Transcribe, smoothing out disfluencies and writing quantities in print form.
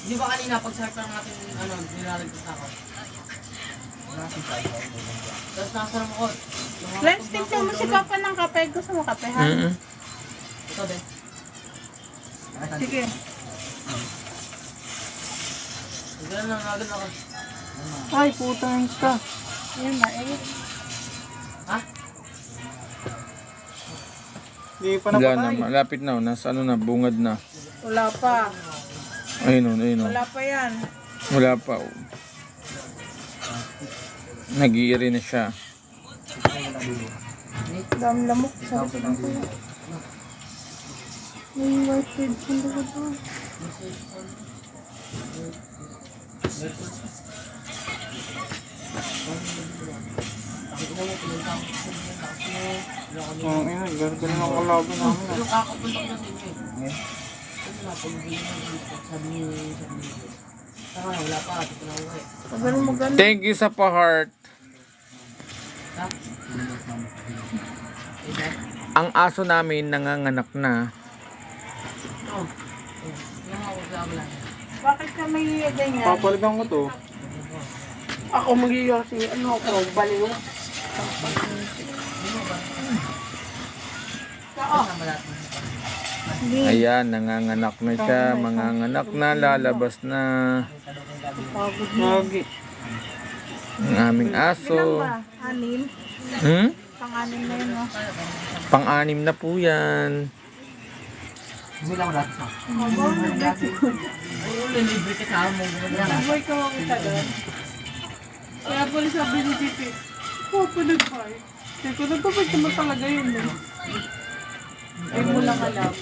Di ba kanina pag-search lang natin, nilalagpas na ako. Tapos nasa naman ko. Lens, tignan mo si Papa ng kape. Gusto mo kape, ha? Ito din. Sige. Ganun lang, agad ako. Ay, putang ka. Ayun na, eh. Ha? Hindi pa Wala napatay. na, malapit na. Nasa ano na, bungad na. Wala pa. Ayun o, ayun o. Wala pa yan. Wala pa. Oh. Nag-iiri na siya. Dami lamok. Sarap lang ko. May white head. Hindi ko to. Oo, ina, ganun ang kalaban namin. Yung kakapunta ko na sa inyo eh. Ano na, pag-ibigin mo dito, sabi niyo. Saka wala pa, dito na ako eh. Pagano mo gano'n. Thank you sa pa-heart. Ha? Ang aso namin nanganganak na. Oo. Yung ako sa wala. Bakit ka may ganyan? Papalitan ko to. Ako magiging si ano ako, baliw. Ayan, nanganganak na siya. Manganganak na, lalabas na. Pagod na. Lagi. Ang aming Ilan aso. ba? Anim? Hmm? Pang-anim na yun, no? Pang-anim na po yan. Hindi lang lahat sa. Oo, libre ka sa mo. Nabuhay ka mo kita doon. Kaya pala sabi ni Titi, Papa nag-buy. Sabi ko, nag-buy naman talaga yun, no? Ay mo lang alam.